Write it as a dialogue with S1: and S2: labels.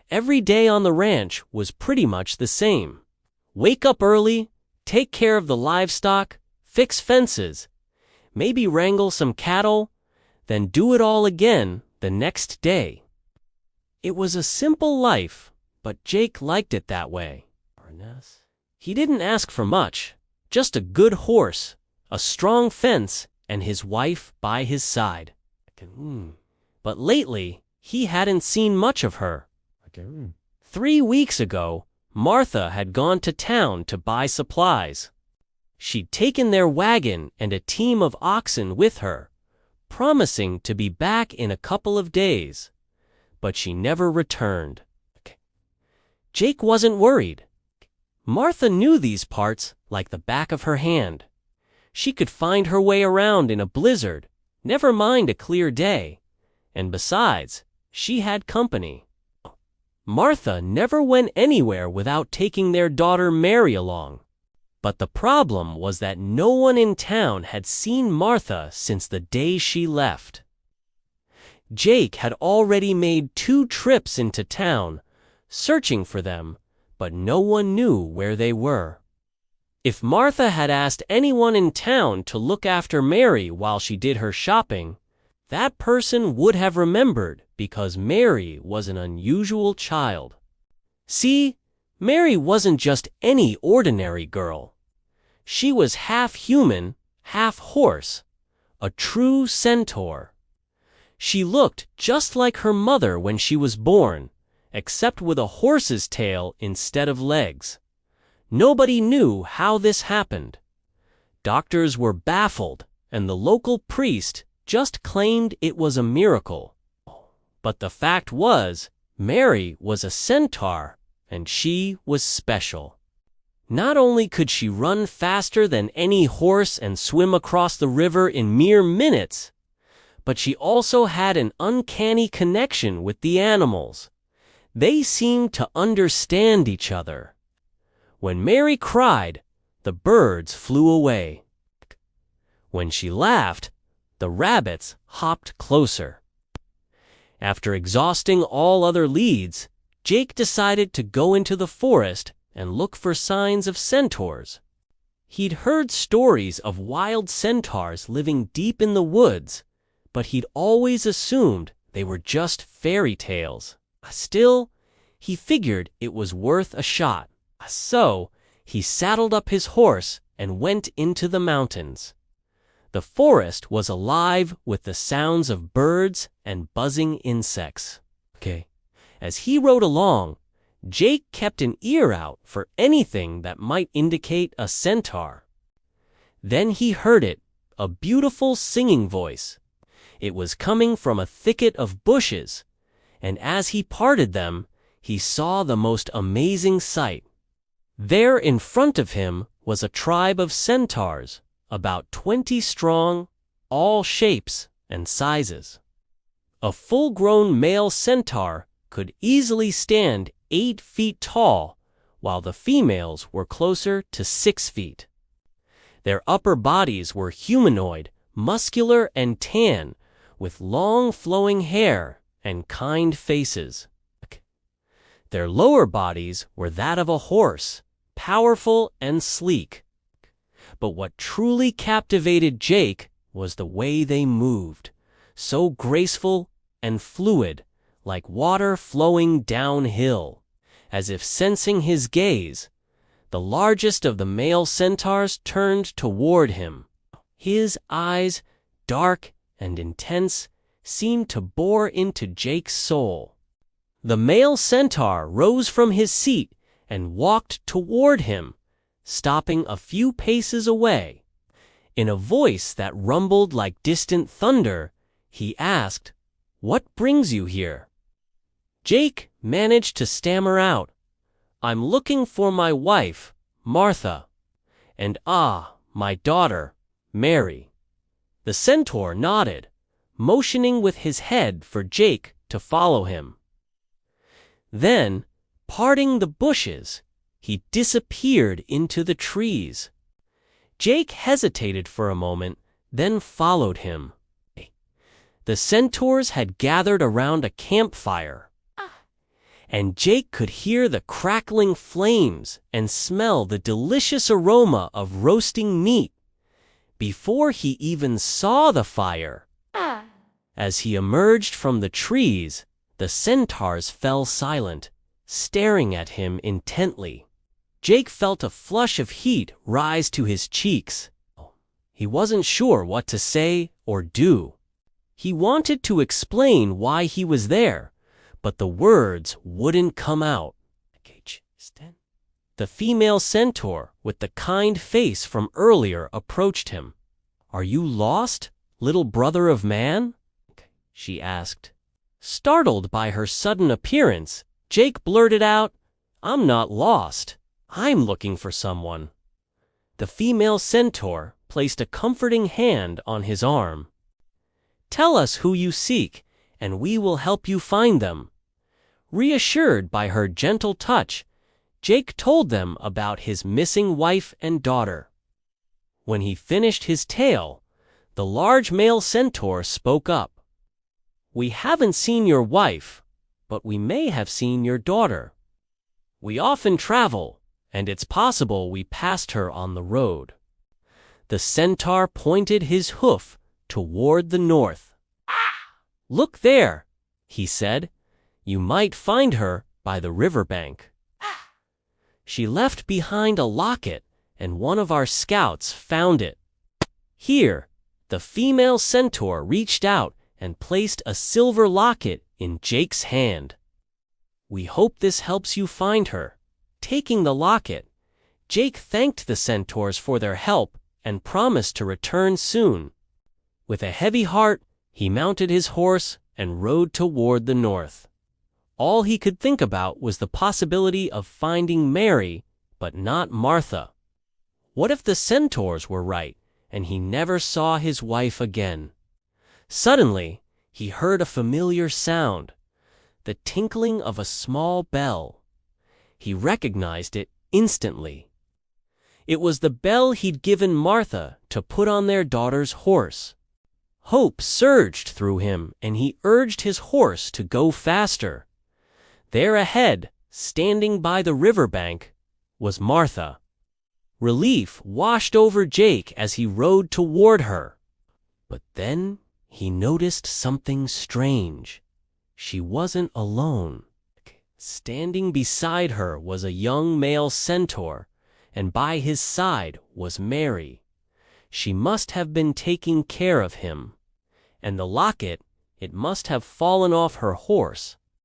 S1: Every day on the ranch was pretty much the same. Wake up early, take care of the livestock, fix fences, maybe wrangle some cattle, then do it all again the next day. It was a simple life, but Jake liked it that way. He didn't ask for much, just a good horse, a strong fence, and his wife by his side. But lately, he hadn't seen much of her. 3 weeks ago, Martha had gone to town to buy supplies. She'd taken their wagon and a team of oxen with her, promising to be back in a couple of days. But she never returned. Jake wasn't worried. Martha knew these parts like the back of her hand. She could find her way around in a blizzard, never mind a clear day. And besides, she had company. Martha never went anywhere without taking their daughter Mary along. But the problem was that no one in town had seen Martha since the day she left. Jake had already made 2 trips into town, searching for them, but no one knew where they were. If Martha had asked anyone in town to look after Mary while she did her shopping, that person would have remembered because Mary was an unusual child. See, Mary wasn't just any ordinary girl. She was half human, half horse, a true centaur. She looked just like her mother when she was born, except with a horse's tail instead of legs. Nobody knew how this happened. Doctors were baffled, and the local priest just claimed it was a miracle. But the fact was, Mary was a centaur, and she was special. Not only could she run faster than any horse and swim across the river in mere minutes, but she also had an uncanny connection with the animals. They seemed to understand each other. When Mary cried, the birds flew away. When she laughed, the rabbits hopped closer. After exhausting all other leads, Jake decided to go into the forest and look for signs of centaurs. He'd heard stories of wild centaurs living deep in the woods, but he'd always assumed they were just fairy tales. Still, he figured it was worth a shot. So, he saddled up his horse and went into the mountains. The forest was alive with the sounds of birds and buzzing insects. As he rode along, Jake kept an ear out for anything that might indicate a centaur. Then he heard it, a beautiful singing voice. It was coming from a thicket of bushes, and as he parted them, he saw the most amazing sight. There in front of him was a tribe of centaurs, about 20 strong, all shapes and sizes. A full-grown male centaur could easily stand 8 feet tall, while the females were closer to 6 feet. Their upper bodies were humanoid, muscular and tan, with long flowing hair and kind faces. Their lower bodies were that of a horse, powerful and sleek. But what truly captivated Jake was the way they moved, so graceful and fluid, like water flowing downhill. As if sensing his gaze, the largest of the male centaurs turned toward him. His eyes, dark and intense, seemed to bore into Jake's soul. The male centaur rose from his seat and walked toward him, stopping a few paces away. In a voice that rumbled like distant thunder, he asked, "What brings you here?" Jake managed to stammer out, "I'm looking for my wife, Martha, and my daughter, Mary." The centaur nodded, motioning with his head for Jake to follow him. Then, parting the bushes, he disappeared into the trees. Jake hesitated for a moment, then followed him. The centaurs had gathered around a campfire, and Jake could hear the crackling flames and smell the delicious aroma of roasting meat before he even saw the fire. As he emerged from the trees, the centaurs fell silent, staring at him intently. Jake felt a flush of heat rise to his cheeks. He wasn't sure what to say or do. He wanted to explain why he was there, but the words wouldn't come out. The female centaur with the kind face from earlier approached him. "Are you lost, little brother of man?" she asked. Startled by her sudden appearance, Jake blurted out, "I'm not lost. I'm looking for someone." The female centaur placed a comforting hand on his arm. "Tell us who you seek, and we will help you find them." Reassured by her gentle touch, Jake told them about his missing wife and daughter. When he finished his tale, the large male centaur spoke up. "We haven't seen your wife, but we may have seen your daughter. We often travel, and it's possible we passed her on the road." The centaur pointed his hoof toward the north. "Look there," he said. "You might find her by the riverbank. She left behind a locket, and one of our scouts found it." Here, the female centaur reached out and placed a silver locket in Jake's hand. "We hope this helps you find her." Taking the locket, Jake thanked the centaurs for their help and promised to return soon. With a heavy heart, he mounted his horse and rode toward the north. All he could think about was the possibility of finding Mary, but not Martha. What if the centaurs were right, and he never saw his wife again? Suddenly, he heard a familiar sound, the tinkling of a small bell. He recognized it instantly. It was the bell he'd given Martha to put on their daughter's horse. Hope surged through him, and he urged his horse to go faster. There ahead, standing by the riverbank, was Martha. Relief washed over Jake as he rode toward her. But then he noticed something strange. She wasn't alone. Standing beside her was a young male centaur, and by his side was Mary. She must have been taking care of him. And the locket, it must have fallen off her horse.